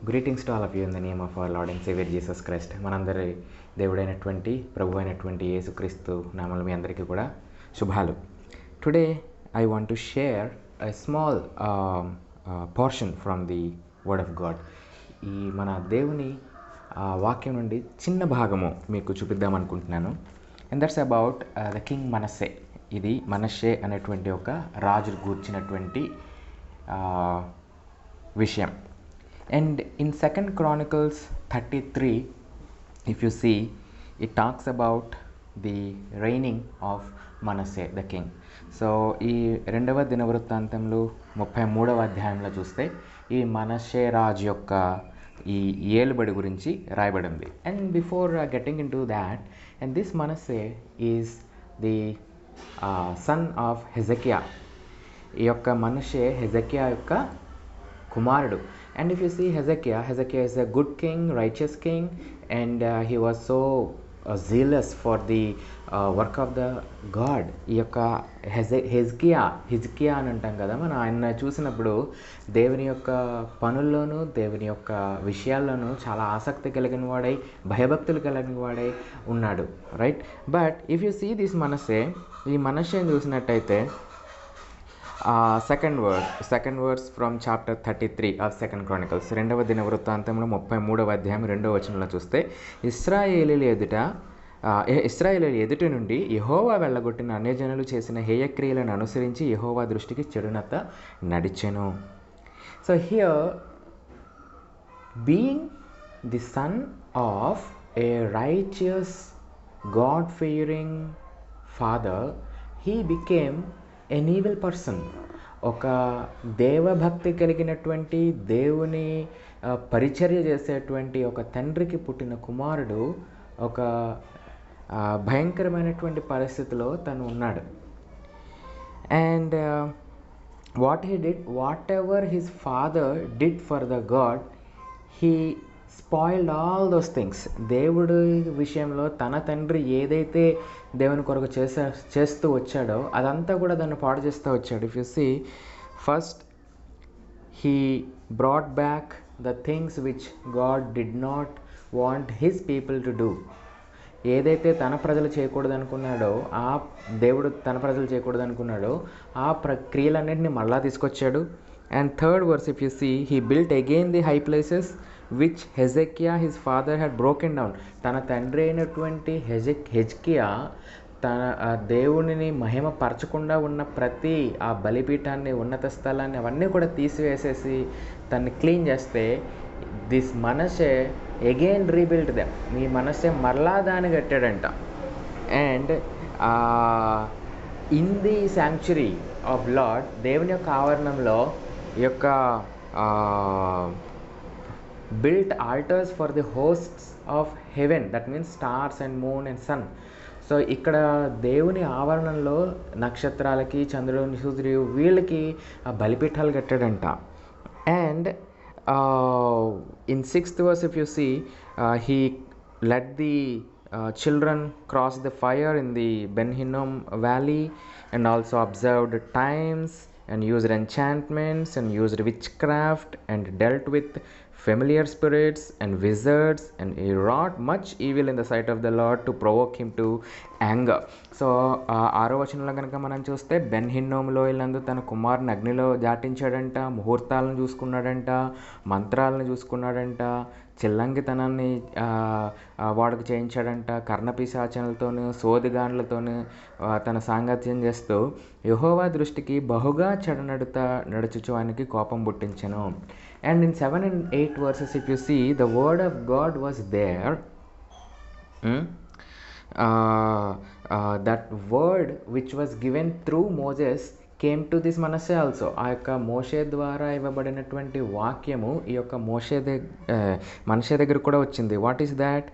Greetings to all of you in the name of our Lord and saviour Jesus Christ. మనందరి దేవుడైనటువంటి ప్రభు అయినటువంటి యేసుక్రీస్తు నామములో మీ అందరికీ కూడా శుభాలు. Today I want to share a small portion from the word of God. ఈ మన దేవుని వాక్యం నుండి చిన్న భాగము మీకు చూపిద్దామనుకుంటున్నాను. And that's about the king Manasseh. ఇది మనస్సే అనేటువంటి ఒక రాజు గూర్చినటువంటి విషయం. And in 2 Chronicles 33, if you see, it talks about the reigning of Manasseh the king. So ఈ రెండవ దినవృత్తాంతంలో 33వ అధ్యాయంలో చూస్తే ఈ మనస్సే రాజు యొక్క ఈ ఏలుబడి గురించి రాయబడింది. And before getting into that, and this Manasseh is the son of Hezekiah. ఈ యొక్క మనస్సే హెజకియా యొక్క కుమారుడు. And if you see Hezekiah is a good king, righteous king, and he was so zealous for the work of the God. ఈ యొక్క హిజ్కియా అని అంటాం కదా, మనం ఆయన చూసినప్పుడు దేవుని యొక్క పనుల్లోనూ దేవుని యొక్క విషయాల్లోనూ చాలా ఆసక్తి కలిగిన వాడై, భయభక్తులు కలిగిన వాడై ఉన్నాడు, right? But if you see this Manasseh, ఈ మనస్సేని చూసినట్టయితే second verse from chapter 33 of 2 Chronicles, రెండవ దిన వృత్తాంతంలో 33వ అధ్యాయం 2వ వచనంలో చూస్తే, ఇశ్రాయేలీయుల ఎదుట నుండి యెహోవా వెళ్ళగొట్టిన అన్యజనులు చేసిన హేయక్రియలను అనుసరించి యెహోవా దృష్టికి చెడునత నడిచెను. So here, being the son of a righteous God fearing father, he became an evil person. ఒక దేవభక్తి కలిగినటువంటి, దేవుని పరిచర్య చేసేటువంటి ఒక తండ్రికి పుట్టిన కుమారుడు ఒక భయంకరమైనటువంటి పరిస్థితిలో తను ఉన్నాడు. And what he did, what ever his father did for the God, he spoiled all those things. దేవుడి విషయంలో తన తండ్రి ఏదైతే దేవుని కొరకు చేస్తూ వచ్చాడో అదంతా కూడా దాన్ని పాడు చేస్తూ వచ్చాడు. If you see, first he brought back the things which God did not want his people to do. ఏదైతే తన ప్రజలు చేయకూడదు అనుకున్నాడో, ఆ దేవుడు తన ప్రజలు చేయకూడదు అనుకున్నాడో ఆ ప్రక్రియలన్నింటినీ మళ్ళా తీసుకొచ్చాడు. And third verse, if you see, he built again the high places which Hezekiah his father had broken down. తన తండ్రి అయినటువంటి హెజ్కియా తన దేవునిని మహిమపరచకుండా ఉన్న ప్రతి ఆ బలిపీఠాన్ని, ఉన్నత స్థలాన్ని అవన్నీ కూడా తీసివేసేసి తన్ని క్లీన్ చేస్తే, దిస్ మనస్సే అగైన్ రీబిల్డ్ దెమ్. మీ మనస్సే మరలా దాన్ని కట్టాడంట. And in the sanctuary of Lord, దేవుని యొక్క ఆవరణంలో ఈ యొక్క built altars for the hosts of heaven, that means stars and moon and sun. So ఇక్కడ దేవుని ఆవరణంలో నక్షత్రాలకి, చంద్రుని, సూర్యుడు, వీళ్ళకి బలిపీఠాలు కట్టాడంట. And in 6th verse, if you see, he let the children cross the fire in the Ben Hinnom valley, and also observed times, and used enchantments, and used witchcraft, and dealt with familiar spirits and wizards, and he wrought much evil in the sight of the Lord to provoke him to anger. So 6వ వచనంలో కనుక మనం చూస్తే, Ben హిన్నోములో వీళ్ళందు తన కుమారుని అగ్నిలో దాటించాడంట, ముహూర్తాలను చూసుకున్నాడంట, మంత్రాలను చూసుకున్నాడంట, చిల్లంగితనాన్ని వాడుకు చేయించాడంట, కర్ణపిశాచనలతోనూ సోదిగాండ్లతోనూ తన సాంగత్యం చేస్తూ యెహోవా దృష్టికి బహుగా నడుచుచు ఆయనకి కోపం పుట్టించెను. And in 7 and 8 verses, if you see, the word of God was there. That word which was given through Moses came to this Manasseh also. ఆ యొక్క మోషే ద్వారా ఇవ్వబడినటువంటి వాక్యము ఈ యొక్క మనస్సే దగ్గర కూడా వచ్చింది. What is that?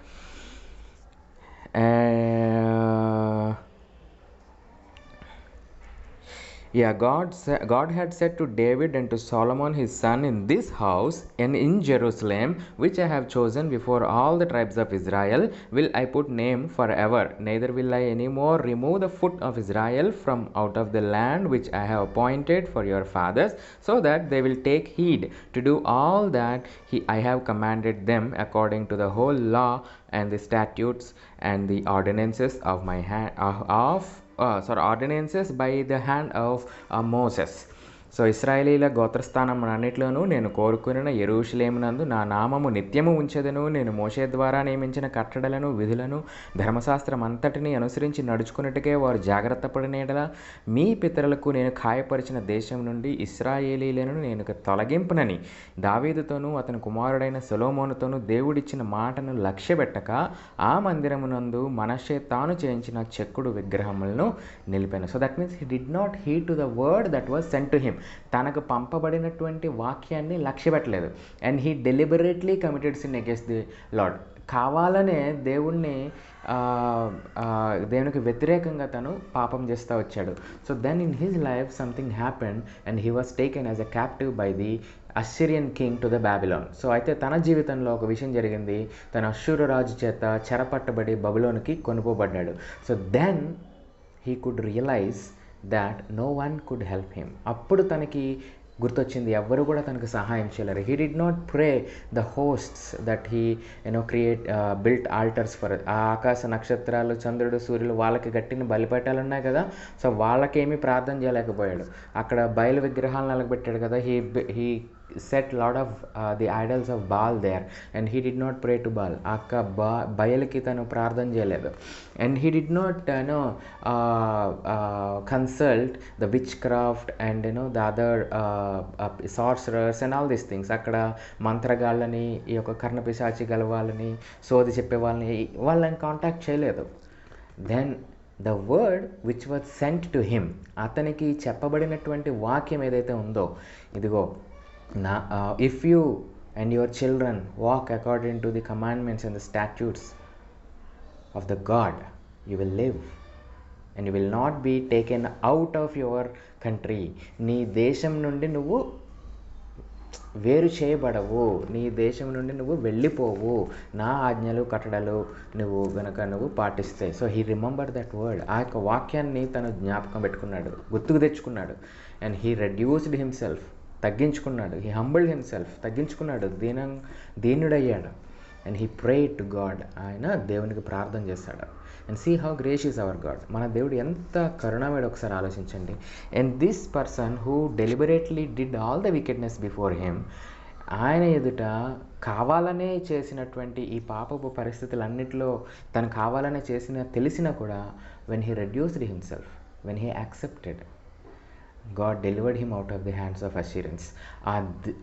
Yeah, God had said to David and to Solomon his son, in this house and in Jerusalem, which I have chosen before all the tribes of Israel, will I put name forever. Neither will I any more remove the foot of Israel from out of the land which I have appointed for your fathers, so that they will take heed to do all that I have commanded them according to the whole law and the statutes and the ordinances of my hand ordinances by the hand of Moses. So ఇశ్రాయేలీల గోత్రస్థానం అన్నిట్లోనూ నేను కోరుకున్న యెరూషలేమునందు నా నామము నిత్యము ఉంచెదను. నేను మోషే ద్వారా నియమించిన కట్టడలను విధులను ధర్మశాస్త్రం అంతటిని అనుసరించి నడుచుకున్నట్టుకే వారు జాగ్రత్త పడినేడలా మీ పితరులకు నేను ఖాయపరిచిన దేశం నుండి ఇశ్రాయేలీలను నేను తొలగింపునని దావీదుతోనూ అతని కుమారుడైన సొలొమోనుతోనూ దేవుడిచ్చిన మాటను లక్ష్యపెట్టక ఆ మందిరమునందు మనష్షే తాను చేయించిన చెక్కుడు విగ్రహములను నిలిపాను. So that means he did not heed to the word that was sent to him. తనకు పంపబడినటువంటి వాక్యాన్ని లక్ష్యపెట్టలేదు. And he deliberately committed sin against the Lord. కావాలనే దేవునికి వ్యతిరేకంగా తను పాపం చేస్తూ వచ్చాడు. So then in his life something happened and he was taken as a captive by the Assyrian king to the Babylon. So అయితే తన జీవితంలో ఒక విషయం జరిగింది. తన అష్షూరు రాజు చేత చెరపట్టబడి బబులోనికి కొనుక్కోబడ్డాడు. So then he could realize that no one could help him. అప్పుడు తనకి గుర్తొచ్చింది, ఎవ్వరు కూడా తనకు సహాయం చేయలేరు. He did not pray the hosts that he built altars for. ఆ ఆకాశ నక్షత్రాలు, చంద్రుడు, సూర్యులు వాళ్ళకి గట్టిన బలిపేటాలు ఉన్నాయి కదా, సో వాళ్ళకేమీ ప్రార్థన చేయలేకపోయాడు. అక్కడ బయలు విగ్రహాలను నిలబెట్టాడు కదా. He set lot of the idols of Baal there and he did not pray to Baal. akka bayaliki tanu prardhan cheyaledu and he did not consult the witchcraft and the other sorcerers and all these things. akkada మంత్రగాళ్ళని, ఈ యొక్క కర్ణపిశాచి గల వాళ్ళని, సోది చెప్పే వాళ్ళని contact చేయలేదు. Then the word which was sent to him, అతనికి చెప్పబడినటువంటి వాక్యం ఏదైతే ఉందో, ఇదిగో if you and your children walk according to the commandments and the statutes of the God, you will live and you will not be taken out of your country. నీ దేశం నుండి నువ్వు వేరు చేయబడవు, నీ దేశం నుండి నువ్వు వెళ్ళిపోవు, నా ఆజ్ఞలు కట్టడలు నువ్వు పాటిస్తే. So he remember that word. ఆ యొక్క వాక్యాన్ని తను జ్ఞాపకం పెట్టుకున్నాడు, గుర్తుకు తెచ్చుకున్నాడు. అండ్ హీ రెడ్యూస్డ్ హిమ్సెల్ఫ్, తగ్గించుకున్నాడు. హీ హంబుల్డ్ హిమ్సెల్ఫ్, తగ్గించుకున్నాడు, దీనుడయ్యాడు. And he prayed to God, ఆయన దేవునికి ప్రార్థన చేశాడు. And see how gracious our God. మన దేవుడు ఎంత కరుణామయుడు ఒకసారి ఆలోచించండి. And this person who deliberately did all the wickedness before him, ఆయన ఎదుట కావాలనే చేసినటువంటి ఈ పాపపు పరిస్థితులన్నిటిలో తను కావాలనే తెలిసినా కూడా, when he reduced himself, when he accepted, God delivered him out of the hands of Assyrians.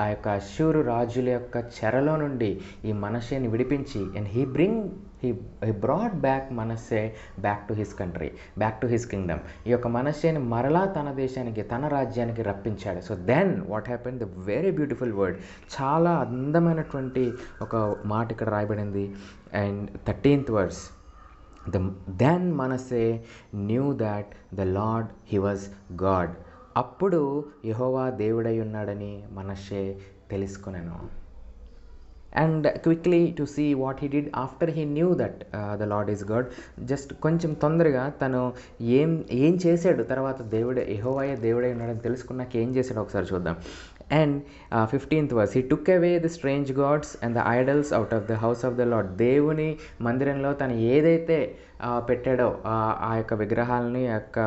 ఆ యొక్క అష్షూరు రాజుల యొక్క చెరలో నుండి ఈ మనష్షేని విడిపించి, and he brought back Manasseh back to his country, back to his kingdom. ఈ యొక్క మనష్షేని మరలా తన దేశానికి, తన రాజ్యానికి రప్పించాడు. So then what happened, the very beautiful word, చాలా అందమైనటువంటి ఒక మాట ఇక్కడ రాయబడింది. And 13th verse, then Manasseh knew that the Lord, he was God. అప్పుడు యెహోవా దేవుడై ఉన్నాడని మనష్షే తెలుసుకునేను. And quickly to see what he did after he knew that the Lord is God. Just కొంచెం తొందరగా తను ఏం చేశాడు తర్వాత, యెహోవాయే దేవుడై ఉన్నాడని తెలుసుకున్నాక ఏం చేశాడు ఒకసారి చూద్దాం. And 15th verse, he took away the strange gods and the idols out of the house of the Lord. దేవుని మందిరంలో తను ఏదైతే పెట్టాడో ఆ యొక్క విగ్రహాలని, యొక్క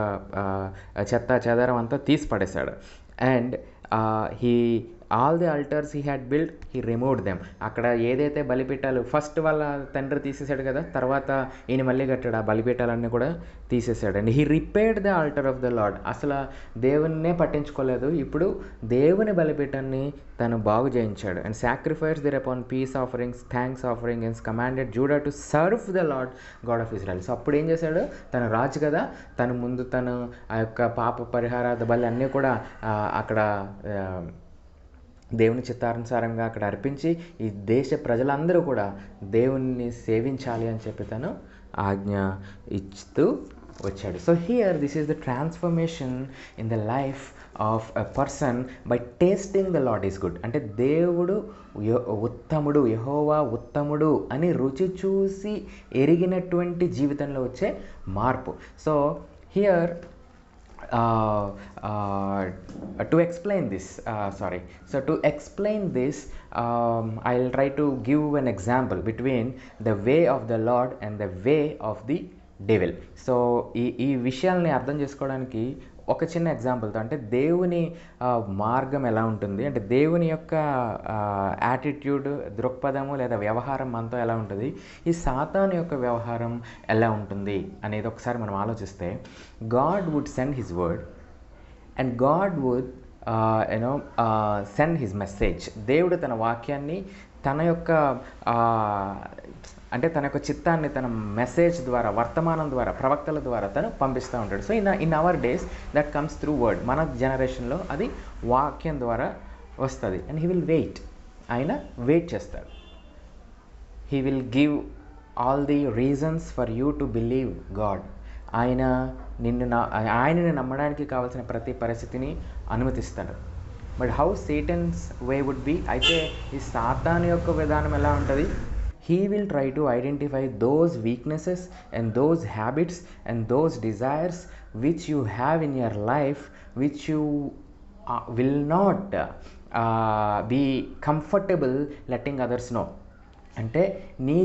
చెత్త చెదారం అంతా తీసి పడేశాడు. And all the altars he had build, he removed them. అక్కడ ఏదైతే బలిపీఠాలు ఫస్ట్ వాళ్ళ తండ్రి తీసేశాడు కదా, తర్వాత ఈయన మళ్ళీ కట్టాడు, ఆ బలిపీఠాలన్నీ కూడా తీసేశాడు. And he repaired the altar of the Lord. అసలు దేవున్నే పట్టించుకోలేదు, ఇప్పుడు దేవుని బలిపీఠాన్ని తను బాగు చేయించాడు. And sacrifice there upon peace offerings, thanks offering, and commanded Judah to serve the Lord God of Israel. So అప్పుడు ఏం చేశాడు, తను రాజు కదా, తను ముందు తను ఆ యొక్క పాప పరిహారార్థ బలి అన్నీ కూడా అక్కడ దేవుని చిత్తానుసారంగా అక్కడ అర్పించి, ఈ దేశ ప్రజలందరూ కూడా దేవుణ్ణి సేవించాలి అని చెప్పి తను ఆజ్ఞ ఇస్తూ వచ్చాడు. So here this is the transformation in the life of a person by tasting the lord is good. అంటే దేవుడు ఉత్తముడు, యెహోవా ఉత్తముడు అని రుచి చూసి ఎరిగినటువంటి జీవితంలో వచ్చే మార్పు. So here to explain this, to explain this, I'll try to give an example between the way of the Lord and the way of the devil. So ఈ విషయాల్ని అర్థం చేసుకోవడానికి ఒక చిన్న ఎగ్జాంపుల్తో, అంటే దేవుని మార్గం ఎలా ఉంటుంది, అంటే దేవుని యొక్క యాటిట్యూడ్, దృక్పథము లేదా వ్యవహారం మనతో ఎలా ఉంటుంది, ఈ సాతాను యొక్క వ్యవహారం ఎలా ఉంటుంది అనేది ఒకసారి మనం ఆలోచిస్తే, God would send his word and God would send his message. దేవుడు తన వాక్యాన్ని తన యొక్క అంటే తన యొక్క చిత్తాన్ని తన మెసేజ్ ద్వారా, వర్తమానం ద్వారా, ప్రవక్తల ద్వారా తను పంపిస్తూ ఉంటాడు. So in our days that comes through word. మన జనరేషన్లో అది వాక్యం ద్వారా వస్తుంది. అండ్ హీ విల్ వెయిట్, ఆయన వెయిట్ చేస్తాడు. He will give all the reasons for you to believe God. ఆయనని నమ్మడానికి కావాల్సిన ప్రతి పరిస్థితిని అనుమతిస్తాడు. But how Satan's way would be, అయితే ఈ సాతాను యొక్క విధానం ఎలా ఉంటుంది, he will try to identify those weaknesses and those habits and those desires which you have in your life, which you will not be comfortable letting others know. అంటే నీ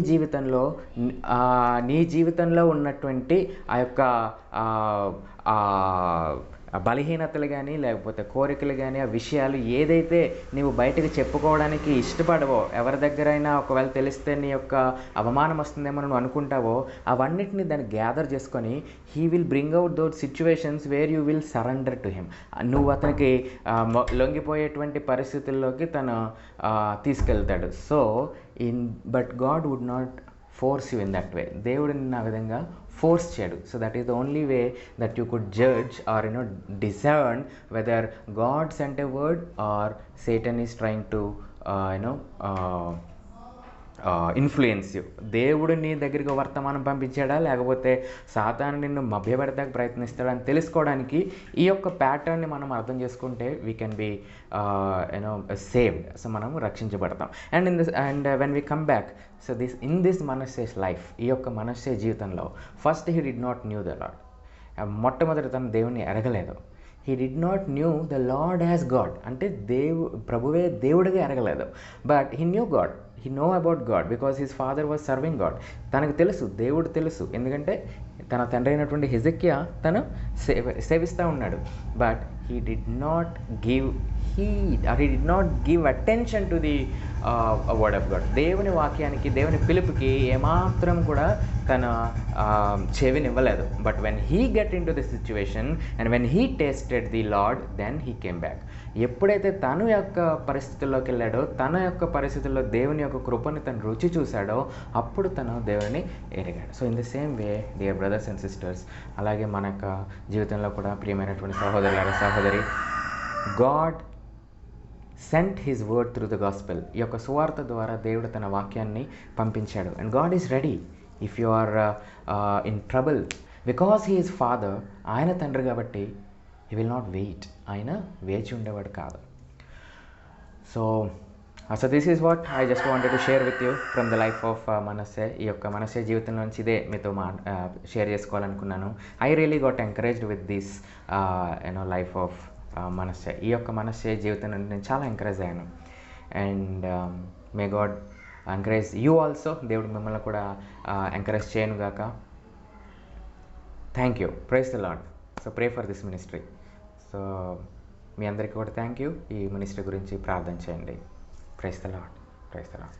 జీవితంలో ఉన్నటువంటి ఆ యొక్క బలహీనతలు కానీ లేకపోతే కోరికలు కానీ, ఆ విషయాలు ఏదైతే నీవు బయటకు చెప్పుకోవడానికి ఇష్టపడవో, ఎవరి దగ్గరైనా ఒకవేళ తెలిస్తే నీ యొక్క అవమానం వస్తుందేమో నువ్వు అనుకుంటావో, అవన్నిటిని దాన్ని గ్యాదర్ చేసుకొని he will bring out those situations where you will surrender to him. నువ్వు అతనికి లొంగిపోయేటువంటి పరిస్థితుల్లోకి తను తీసుకెళ్తాడు. So but God would not force you in that way. దేవుడు నిన్ను ఆ విధంగా ఫోర్స్ చేయడు. So that is the only way that you could judge or discern whether God sent a word or Satan is trying to influence you. దేవుడు నీ దగ్గరికి వర్తమానం పంపించాడా లేకపోతే సాతాను నిన్ను మభ్యపెడతానికి ప్రయత్నిస్తాడా అని తెలుసుకోవడానికి ఈ యొక్క ప్యాటర్న్ని మనం అర్థం చేసుకుంటే we can be saved. So మనం రక్షించబడతాం. And when we come back, so in this Manasseh's life, ఈ యొక్క మనస్సే జీవితంలో first he did not knew the Lord. మొట్టమొదటి తను దేవుణ్ణి ఎరగలేదు. He did not knew the Lord as God, అంటే ప్రభువే దేవుడిగా ఎరగలేదు. But he knew God, he know about God because his father was serving God. తనకు తెలుసు, దేవుడు తెలుసు, ఎందుకంటే తన తండ్రి అయినటువంటి హిజకియా తను సేవిస్తూ ఉన్నాడు. But he did not give heed or he did not give attention to the word of God. దేవుని వాక్యానికి, దేవుని పిలుపుకి ఏమాత్రం కూడా తన చెవినివ్వలేదు. But when he get into the situation and when he tasted the Lord, then he came back. ఎప్పుడైతే తను యొక్క పరిస్థితుల్లోకి వెళ్ళాడో, తన యొక్క పరిస్థితుల్లో దేవుని యొక్క కృపని తను రుచి చూశాడో, అప్పుడు తను దేవుని ఎరిగాడు. So in the same way dear brothers and sisters, అలాగే మన యొక్క జీవితంలో కూడా ప్రియమైనటువంటి సహోదరి, God sent his word through the gospel. ఈ యొక్క సువార్త ద్వారా దేవుడు తన వాక్యాన్ని పంపించాడు. And God is ready if you are in trouble, because he is father. ఆయన తండ్రి కాబట్టి హీ విల్ నాట్ వెయిట్, ఆయన వేచి ఉండేవాడు కాదు. So this is what I just wanted to share with you from the life of Manasseh. ఈ యొక్క Manasseh జీవితం నుంచి ఇదే మీతో షేర్ చేసుకోవాలనుకున్నాను. I really got encouraged with this life of Manasseh. ఈ యొక్క మనస్సే జీవితం నుండి నేను చాలా ఎంకరేజ్ అయ్యాను. And may God encourage you also. దేవుడు మిమ్మల్ని కూడా ఎంకరేజ్ చేయను గాక. Thank you. Praise the Lord. So pray for this ministry. So మీ అందరికీ కూడా థ్యాంక్ యూ. ఈ మినిస్ట్రీ గురించి ప్రార్థన చేయండి. Praise the Lord. Praise the lord.